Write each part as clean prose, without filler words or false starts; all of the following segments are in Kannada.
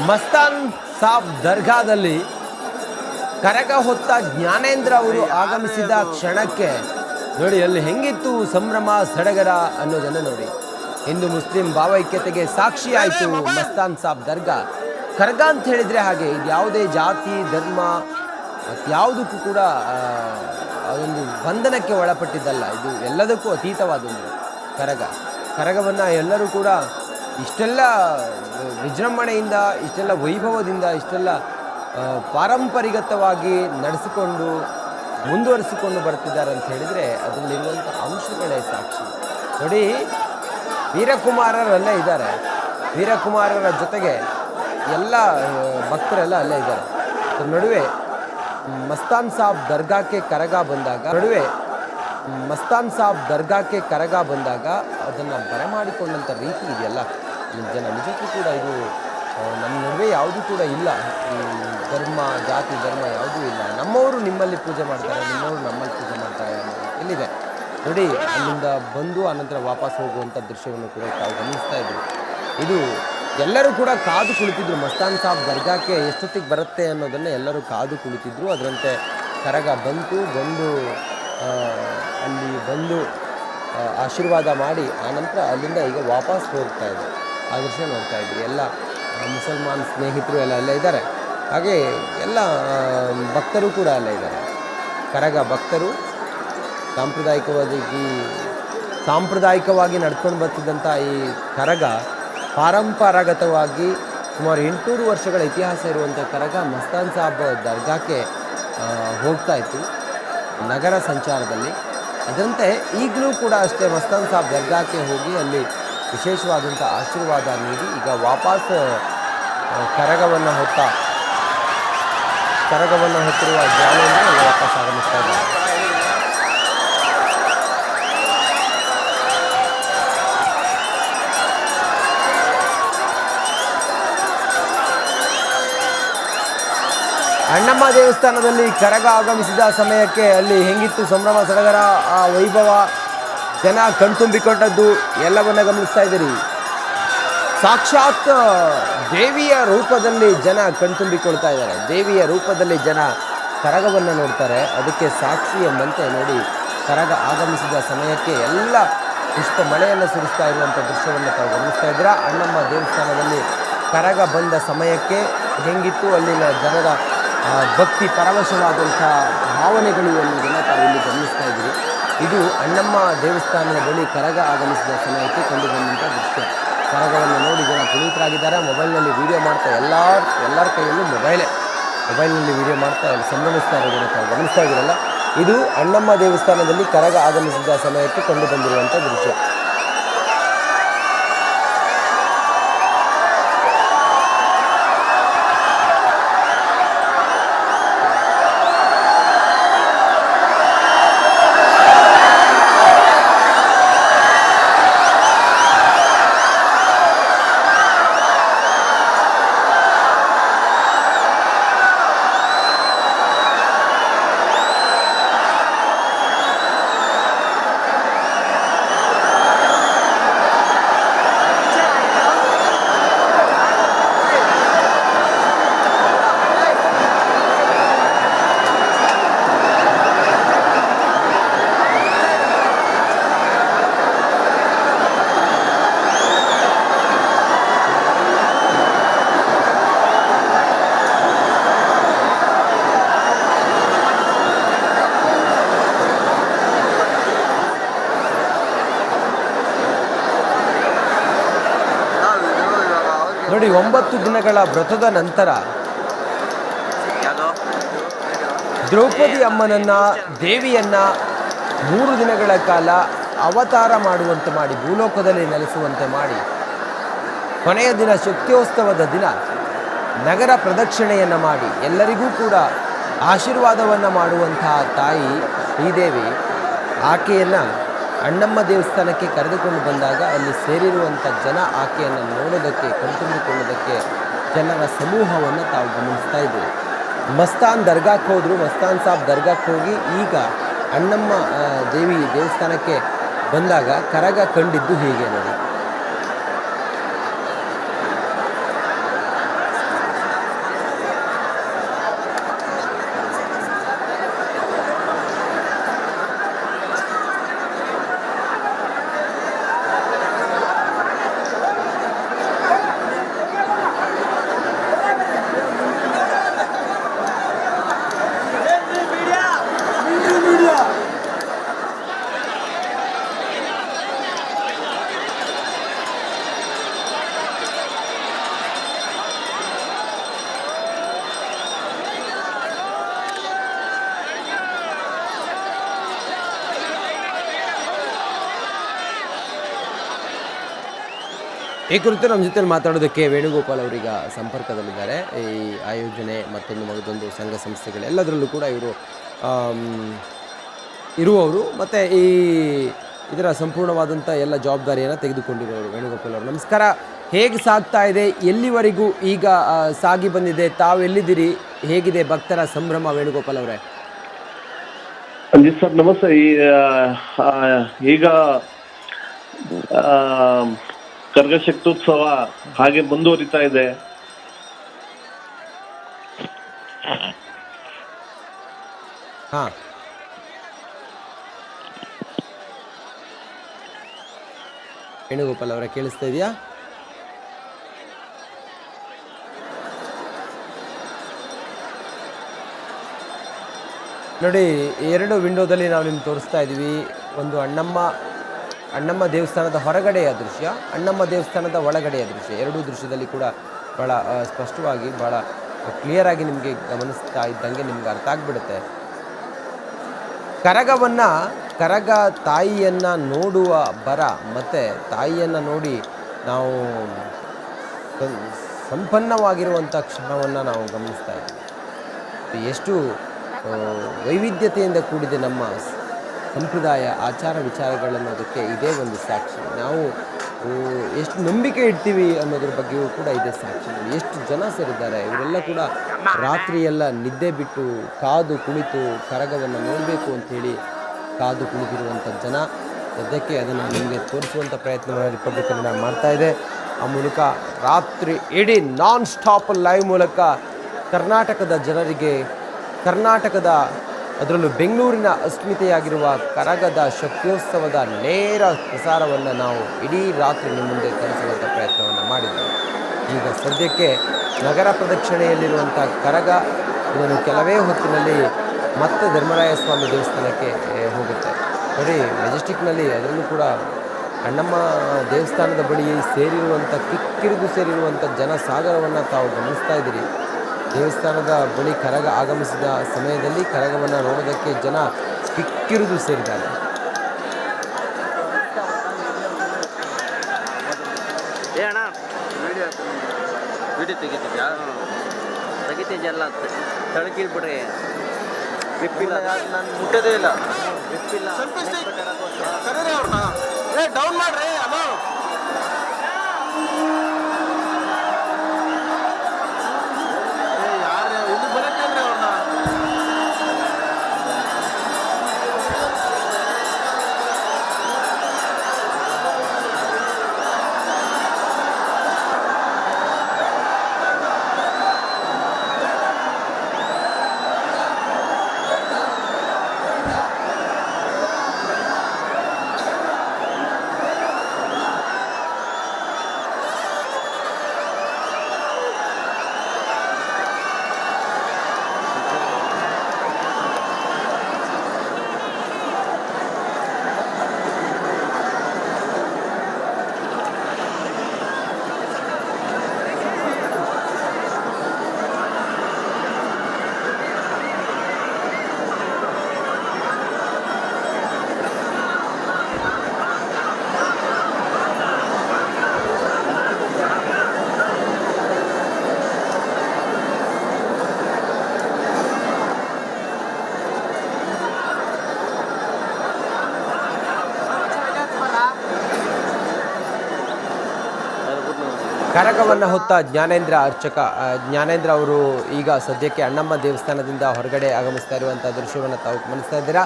ಮಸ್ತಾನ್ ಸಾಬ್ ದರ್ಗಾದಲ್ಲಿ ಕರಗ ಹೊತ್ತ ಜ್ಞಾನೇಂದ್ರ ಅವರು ಆಗಮಿಸಿದ ಕ್ಷಣಕ್ಕೆ ನೋಡಿ ಅಲ್ಲಿ ಹೆಂಗಿತ್ತು ಸಂಭ್ರಮ ಸಡಗರ ಅನ್ನೋದನ್ನು ನೋಡಿ. ಹಿಂದೂ ಮುಸ್ಲಿಂ ಭಾವೈಕ್ಯತೆಗೆ ಸಾಕ್ಷಿ ಆಯಿತು ಮಸ್ತಾನ್ ಸಾಬ್ ದರ್ಗಾ. ಕರಗ ಅಂತ ಹೇಳಿದರೆ ಹಾಗೆ ಇದು ಯಾವುದೇ ಜಾತಿ ಧರ್ಮ ಯಾವುದಕ್ಕೂ ಕೂಡ ಅದೊಂದು ಬಂಧನಕ್ಕೆ ಒಳಪಟ್ಟಿದ್ದಲ್ಲ. ಇದು ಎಲ್ಲದಕ್ಕೂ ಅತೀತವಾದೊಂದು ಕರಗವನ್ನು ಎಲ್ಲರೂ ಕೂಡ ಇಷ್ಟೆಲ್ಲ ವಿಜೃಂಭಣೆಯಿಂದ, ಇಷ್ಟೆಲ್ಲ ವೈಭವದಿಂದ, ಇಷ್ಟೆಲ್ಲ ಪಾರಂಪರಿಕವಾಗಿ ನಡೆಸಿಕೊಂಡು ಮುಂದುವರಿಸಿಕೊಂಡು ಬರ್ತಿದ್ದಾರೆ ಅಂತ ಹೇಳಿದರೆ ಅದರಲ್ಲಿರುವಂಥ ಅಂಶಗಳೇ ಸಾಕ್ಷಿ. ನೋಡಿ, ವೀರಕುಮಾರರಲ್ಲೇ ಇದ್ದಾರೆ, ವೀರಕುಮಾರರ ಜೊತೆಗೆ ಎಲ್ಲ ಭಕ್ತರೆಲ್ಲ ಅಲ್ಲೇ ಇದ್ದಾರೆ. ಅದ್ರ ನಡುವೆ ಮಸ್ತಾನ್ ಸಾಬ್ ದರ್ಗಾಕ್ಕೆ ಕರಗ ಬಂದಾಗ ಅದನ್ನು ಬರಮಾಡಿಕೊಂಡಂಥ ರೀತಿ ಇದೆಯಲ್ಲ ನಿಜಕ್ಕೂ ಕೂಡ ಇದು ನಮ್ಮ ನಡುವೆ ಯಾವುದೂ ಕೂಡ ಇಲ್ಲ. ಧರ್ಮ ಜಾತಿ ಧರ್ಮ ಯಾವುದೂ ಇಲ್ಲ. ನಮ್ಮವರು ನಿಮ್ಮಲ್ಲಿ ಪೂಜೆ ಮಾಡ್ತಾರೆ, ನಿಮ್ಮವರು ನಮ್ಮಲ್ಲಿ ಪೂಜೆ ಮಾಡ್ತಾರೆ ಎಲ್ಲಿದೆ ನೋಡಿ. ಅಲ್ಲಿಂದ ಬಂದು ಆನಂತರ ವಾಪಸ್ ಹೋಗುವಂಥ ದೃಶ್ಯವನ್ನು ಕೂಡ ತಾವು ಗಮನಿಸ್ತಾ ಇದ್ರು. ಇದು ಎಲ್ಲರೂ ಕೂಡ ಕಾದು ಕುಳಿತಿದ್ರು. ಮಸ್ತಾನ್ ಸಾಬ್ ದರ್ಗಾಕ್ಕೆ ಎಷ್ಟೊತ್ತಿಗೆ ಬರುತ್ತೆ ಅನ್ನೋದನ್ನು ಎಲ್ಲರೂ ಕಾದು ಕುಳಿತಿದ್ರು. ಅದರಂತೆ ಕರಗ ಬಂದು ಅಲ್ಲಿ ಬಂದು ಆಶೀರ್ವಾದ ಮಾಡಿ ಆನಂತರ ಅಲ್ಲಿಂದ ಈಗ ವಾಪಸ್ ಹೋಗ್ತಾ ಇದೆ. ಆ ದೃಶ್ಯ ನೋಡ್ತಾ ಇದ್ವಿ. ಎಲ್ಲ ಮುಸಲ್ಮಾನ್ ಸ್ನೇಹಿತರು ಎಲ್ಲ ಅಲ್ಲೇ ಇದ್ದಾರೆ. ಹಾಗೆ ಎಲ್ಲ ಭಕ್ತರು ಕೂಡ ಅಲ್ಲೇ ಇದ್ದಾರೆ. ಕರಗ ಭಕ್ತರು ಸಾಂಪ್ರದಾಯಿಕವಾಗಿ ನಡ್ಕೊಂಡು ಬರ್ತಿದ್ದಂಥ ಈ ಕರಗ ಪಾರಂಪರಾಗತವಾಗಿ ಸುಮಾರು 800 ವರ್ಷಗಳ ಇತಿಹಾಸ ಇರುವಂಥ ಕರಗ ಮಸ್ತಾನ್ ಸಾಬ್ ದರ್ಗಾಕ್ಕೆ ಹೋಗ್ತಾ ಇತ್ತು ನಗರ ಸಂಚಾರದಲ್ಲಿ. ಅದರಂತೆ ಈಗಲೂ ಕೂಡ ಅಷ್ಟೇ ಮಸ್ತಾನ್ ಸಾಬ್ ದರ್ಗಾಕ್ಕೆ ಹೋಗಿ ಅಲ್ಲಿ ವಿಶೇಷವಾದಂಥ ಆಶೀರ್ವಾದ ನೀಡಿ ಈಗ ವಾಪಸ್ ಕರಗವನ್ನು ಹೊತ್ತಿರುವ ಜ್ಞಾನೇಂದ್ರ ವಾಪಸ್ ಆಗಮಿಸ್ತಾ ಇದ್ದಾರೆ. ಅಣ್ಣಮ್ಮ ದೇವಸ್ಥಾನದಲ್ಲಿ ಕರಗ ಆಗಮಿಸಿದ ಸಮಯಕ್ಕೆ ಅಲ್ಲಿ ಹೆಂಗಿತ್ತು ಸಂಭ್ರಮ ಸಡಗರ, ಆ ವೈಭವ, ಜನ ಕಣ್ತುಂಬಿಕೊಂಡದ್ದು ಎಲ್ಲವನ್ನ ಗಮನಿಸ್ತಾ ಇದ್ದೀರಿ. ಸಾಕ್ಷಾತ್ ದೇವಿಯ ರೂಪದಲ್ಲಿ ಜನ ಕಣ್ತುಂಬಿಕೊಳ್ತಾ ಇದ್ದಾರೆ. ದೇವಿಯ ರೂಪದಲ್ಲಿ ಜನ ಕರಗವನ್ನು ನೋಡ್ತಾರೆ. ಅದಕ್ಕೆ ಸಾಕ್ಷಿ ಎಂಬಂತೆ ನೋಡಿ, ಕರಗ ಆಗಮಿಸಿದ ಸಮಯಕ್ಕೆ ಎಲ್ಲ ಪುಷ್ಪ ಮಳೆಯನ್ನು ಸುರಿಸ್ತಾ ಇರುವಂಥ ದೃಶ್ಯವನ್ನು ತಾವು ಗಮನಿಸ್ತಾ ಇದ್ದೀರಾ. ಅಣ್ಣಮ್ಮ ದೇವಸ್ಥಾನದಲ್ಲಿ ಕರಗ ಬಂದ ಸಮಯಕ್ಕೆ ಹೆಂಗಿತ್ತು ಅಲ್ಲಿನ ಜನರ ಭಕ್ತಿ ಪರವಶವಾದಂಥ ಭಾವನೆಗಳು ಅನ್ನೋದನ್ನು ತಾವು ಇಲ್ಲಿ ಗಮನಿಸ್ತಾ ಇದ್ದೀರಿ. ಇದು ಅಣ್ಣಮ್ಮ ದೇವಸ್ಥಾನದ ಬಳಿ ಕರಗ ಆಗಮಿಸಿದ ಸಮಯಕ್ಕೆ ಕಂಡು ಬಂದಂಥ ದೃಶ್ಯ. ಕರಗವನ್ನು ನೋಡಿ ಜನ ಪುನೀತರಾಗಿದ್ದಾರೆ. ಮೊಬೈಲ್ನಲ್ಲಿ ವೀಡಿಯೋ ಮಾಡ್ತಾ ಎಲ್ಲರ ಕೈಯಲ್ಲೂ ಮೊಬೈಲ್ನಲ್ಲಿ ವೀಡಿಯೋ ಮಾಡ್ತಾ ಇಲ್ಲಿ ಸಂಭ್ರಮಿಸ್ತಾ ಇರೋದನ್ನು ತಾವು ಗಮನಿಸ್ತಾ ಇದ್ದೀರಲ್ಲ. ಇದು ಅಣ್ಣಮ್ಮ ದೇವಸ್ಥಾನದಲ್ಲಿ ಕರಗ ಆಗಮಿಸಿದ ಸಮಯಕ್ಕೆ ಕಂಡು ಬಂದಿರುವಂಥ ದೃಶ್ಯ. ನೋಡಿ, 9 ದಿನಗಳ ವ್ರತದ ನಂತರ ದ್ರೌಪದಿ ಅಮ್ಮನನ್ನು, ದೇವಿಯನ್ನು 3 ದಿನಗಳ ಕಾಲ ಅವತಾರ ಮಾಡುವಂತೆ ಮಾಡಿ, ಭೂಲೋಕದಲ್ಲಿ ನೆಲೆಸುವಂತೆ ಮಾಡಿ, ಕೊನೆಯ ದಿನ ಶಕ್ತಿಯೋತ್ಸವದ ದಿನ ನಗರ ಪ್ರದಕ್ಷಿಣೆಯನ್ನು ಮಾಡಿ ಎಲ್ಲರಿಗೂ ಕೂಡ ಆಶೀರ್ವಾದವನ್ನು ಮಾಡುವಂತಹ ತಾಯಿ ಶ್ರೀದೇವಿ ಆಕೆಯನ್ನು ಅಣ್ಣಮ್ಮ ದೇವಸ್ಥಾನಕ್ಕೆ ಕರೆದುಕೊಂಡು ಬಂದಾಗ ಅಲ್ಲಿ ಸೇರಿರುವಂಥ ಜನ ಆಕೆಯನ್ನು ನೋಡೋದಕ್ಕೆ, ಕಣ್ತುಂಬಿಕೊಳ್ಳೋದಕ್ಕೆ ಜನರ ಸಮೂಹವನ್ನು ತಾವು ಗಮನಿಸ್ತಾ ಇದ್ದೀವಿ. ಮಸ್ತಾನ್ ದರ್ಗಾಕ್ಕೆ ಹೋದರು. ಮಸ್ತಾನ್ ಸಾಬ್ ದರ್ಗಾಕ್ಕೆ ಹೋಗಿ ಈಗ ಅಣ್ಣಮ್ಮ ದೇವಿ ದೇವಸ್ಥಾನಕ್ಕೆ ಬಂದಾಗ ಕರಗ ಕಂಡಿದ್ದು ಹೀಗೆ ನೋಡಿ. ಈ ಕುರಿತು ನಮ್ಮ ಜೊತೆ ಮಾತಾಡೋದಕ್ಕೆ ವೇಣುಗೋಪಾಲ್ ಅವರೀಗ ಸಂಪರ್ಕದಲ್ಲಿದ್ದಾರೆ. ಈ ಆಯೋಜನೆ ಮತ್ತೊಂದು ಸಂಘ ಸಂಸ್ಥೆಗಳು ಎಲ್ಲದರಲ್ಲೂ ಕೂಡ ಇವರು ಇರುವವರು ಮತ್ತು ಇದರ ಸಂಪೂರ್ಣವಾದಂಥ ಎಲ್ಲ ಜವಾಬ್ದಾರಿಯನ್ನು ತೆಗೆದುಕೊಂಡಿರೋರು ವೇಣುಗೋಪಾಲ್ ಅವರು. ನಮಸ್ಕಾರ. ಹೇಗೆ ಸಾಗ್ತಾ ಇದೆ, ಎಲ್ಲಿವರೆಗೂ ಈಗ ಸಾಗಿ ಬಂದಿದೆ, ತಾವೆಲ್ಲಿದ್ದೀರಿ, ಹೇಗಿದೆ ಭಕ್ತರ ಸಂಭ್ರಮ ವೇಣುಗೋಪಾಲ್ ಅವರೇ? ಜಿ ಸರ್ ನಮಸ್ತೆ. ಈಗ ಕರಗ ಶಕ್ತ್ಯೋತ್ಸವ ಹಾಗೆ ಮುಂದುವರಿತಾ ಇದೆ. ಹಾ, ವೇಣುಗೋಪಾಲ್ ಅವರ ಕೇಳಿಸ್ತಾ ಇದೆಯಾ? ನೋಡಿ, 2 ವಿಂಡೋದಲ್ಲಿ ನಾವು ನಿಮ್ಗೆ ತೋರಿಸ್ತಾ ಇದ್ದೀವಿ. ಒಂದು ಅಣ್ಣಮ್ಮ ದೇವಸ್ಥಾನದ ಹೊರಗಡೆಯ ದೃಶ್ಯ, ಅಣ್ಣಮ್ಮ ದೇವಸ್ಥಾನದ ಒಳಗಡೆಯ ದೃಶ್ಯ. ಎರಡೂ ದೃಶ್ಯದಲ್ಲಿ ಕೂಡ ಭಾಳ ಸ್ಪಷ್ಟವಾಗಿ, ಭಾಳ ಕ್ಲಿಯರಾಗಿ ನಿಮಗೆ ಗಮನಿಸ್ತಾ ಇದ್ದಂಗೆ ನಿಮ್ಗೆ ಅರ್ಥ ಆಗಿಬಿಡುತ್ತೆ. ಕರಗ ತಾಯಿಯನ್ನು ನೋಡುವ ಬರ ಮತ್ತು ತಾಯಿಯನ್ನು ನೋಡಿ ನಾವು ಸಂಪನ್ನವಾಗಿರುವಂಥ ಕ್ಷಣವನ್ನು ನಾವು ಗಮನಿಸ್ತಾ ಇದ್ದೀವಿ. ಎಷ್ಟು ವೈವಿಧ್ಯತೆಯಿಂದ ಕೂಡಿದೆ ನಮ್ಮ ಸಂಪ್ರದಾಯ, ಆಚಾರ ವಿಚಾರಗಳನ್ನೋದಕ್ಕೆ ಇದೇ ಒಂದು ಸಾಕ್ಷಿ. ನಾವು ಎಷ್ಟು ನಂಬಿಕೆ ಇಡ್ತೀವಿ ಅನ್ನೋದ್ರ ಬಗ್ಗೆಯೂ ಕೂಡ ಇದೇ ಸಾಕ್ಷಿ. ಎಷ್ಟು ಜನ ಸೇರಿದ್ದಾರೆ, ಇವರೆಲ್ಲ ಕೂಡ ರಾತ್ರಿಯೆಲ್ಲ ನಿದ್ದೆ ಬಿಟ್ಟು ಕಾದು ಕುಳಿತು ಕರಗವನ್ನು ನೋಡಬೇಕು ಅಂಥೇಳಿ ಕಾದು ಕುಳಿತಿರುವಂಥ ಜನ. ಸದ್ಯಕ್ಕೆ ಅದನ್ನು ನಿಮಗೆ ತೋರಿಸುವಂಥ ಪ್ರಯತ್ನವನ್ನು ರಿಪಬ್ಲಿಕ್ ಕನ್ನಡ ಮಾಡ್ತಾಯಿದೆ. ಆ ಮೂಲಕ ರಾತ್ರಿ ಇಡೀ ನಾನ್ ಸ್ಟಾಪ್ ಲೈವ್ ಮೂಲಕ ಕರ್ನಾಟಕದ ಜನರಿಗೆ, ಅದರಲ್ಲೂ ಬೆಂಗಳೂರಿನ ಅಸ್ಮಿತೆಯಾಗಿರುವ ಕರಗದ ಶಕ್ತ್ಯೋತ್ಸವದ ನೇರ ಪ್ರಸಾರವನ್ನು ನಾವು ಇಡೀ ರಾತ್ರಿ ನಿಮ್ಮ ಮುಂದೆ ತರಿಸುವಂಥ ಪ್ರಯತ್ನವನ್ನು ಮಾಡಿದ್ದೇವೆ. ಈಗ ಸದ್ಯಕ್ಕೆ ನಗರ ಪ್ರದಕ್ಷಿಣೆಯಲ್ಲಿರುವಂಥ ಕರಗ ಇದನ್ನು ಕೆಲವೇ ಹೊತ್ತಿನಲ್ಲಿ ಮತ್ತೆ ಧರ್ಮರಾಯ ಸ್ವಾಮಿ ದೇವಸ್ಥಾನಕ್ಕೆ ಹೋಗುತ್ತೆ. ನೋಡಿ, ಮೆಜೆಸ್ಟಿಕ್ನಲ್ಲಿ ಅದರಲ್ಲೂ ಕೂಡ ಅಣ್ಣಮ್ಮ ದೇವಸ್ಥಾನದ ಬಳಿ ಕಿಕ್ಕಿರಿದು ಸೇರಿರುವಂಥ ಜನಸಾಗರವನ್ನು ತಾವು ಗಮನಿಸ್ತಾ ಇದ್ದೀರಿ. ದೇವಸ್ಥಾನದ ಬಳಿ ಕರಗ ಆಗಮಿಸಿದ ಸಮಯದಲ್ಲಿ ಕರಗವನ್ನು ನೋಡೋದಕ್ಕೆ ಜನ ಕಿಕ್ಕಿರಿದು ಸೇರಿದ್ದಾರೆ. ತೆಗಿತಿದ್ಯಲ್ಲ ತಳಕಿಲ್ಬಿಡ್ರಿ, ವಿಪ್ಪಿಲ್ಲ, ನಾನು ಮುಟ್ಟೋದೇ ಇಲ್ಲ, ವಿಪ್ಪಿಲ್ಲ, ಡೌನ್ ಮಾಡ್ರಿ. ಅಲೋ, ಕರಗವನ್ನು ಹೊತ್ತ ಜ್ಞಾನೇಂದ್ರ ಅವರು ಈಗ ಸದ್ಯಕ್ಕೆ ಅಣ್ಣಮ್ಮ ದೇವಸ್ಥಾನದಿಂದ ಹೊರಗಡೆ ಆಗಮಿಸ್ತಾ ಇರುವಂಥ ದೃಶ್ಯವನ್ನು ತಾವು ಗಮನಿಸ್ತಾ ಇದ್ದೀರಾ.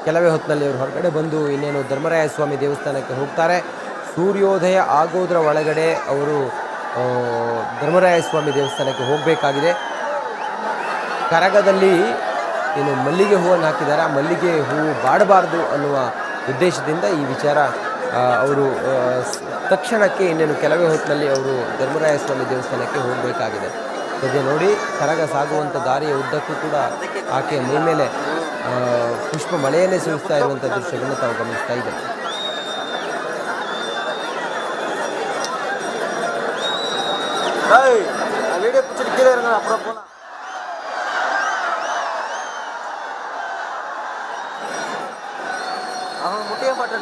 ಕೆಲವೇ ಹೊತ್ತಿನಲ್ಲಿ ಅವರು ಹೊರಗಡೆ ಬಂದು ಇನ್ನೇನು ಧರ್ಮರಾಯ ಸ್ವಾಮಿ ದೇವಸ್ಥಾನಕ್ಕೆ ಹೋಗ್ತಾರೆ. ಸೂರ್ಯೋದಯ ಆಗೋದ್ರ ಒಳಗಡೆ ಅವರು ಧರ್ಮರಾಯ ಸ್ವಾಮಿ ದೇವಸ್ಥಾನಕ್ಕೆ ಹೋಗಬೇಕಾಗಿದೆ. ಕರಗದಲ್ಲಿ ಏನು ಮಲ್ಲಿಗೆ ಹೂವನ್ನು ಹಾಕಿದ್ದಾರೆ, ಆ ಮಲ್ಲಿಗೆ ಹೂವು ಬಾಡಬಾರ್ದು ಅನ್ನುವ ಉದ್ದೇಶದಿಂದ ಈ ವಿಚಾರ ಅವರು ತಕ್ಷಣಕ್ಕೆ ಇನ್ನೇನು ಕೆಲವೇ ಹೊತ್ತಿನಲ್ಲಿ ಅವರು ಧರ್ಮರಾಯ ಸ್ವಾಮಿ ದೇವಸ್ಥಾನಕ್ಕೆ ಹೋಗಬೇಕಾಗಿದೆ. ಸದ್ಯ ನೋಡಿ, ಕರಗ ಸಾಗುವಂಥ ದಾರಿಯ ಉದ್ದಕ್ಕೂ ಕೂಡ ಆಕೆ ಮೈ ಮೇಲೆ ಪುಷ್ಪ ಮಳೆಯನ್ನೇ ಸುರಿಸ್ತಾ ಇರುವಂಥ ದೃಶ್ಯಗಳನ್ನು ತಾವು ಗಮನಿಸ್ತಾ ಇದ್ದಾರೆ. அவன் முட்டையை பாட்டு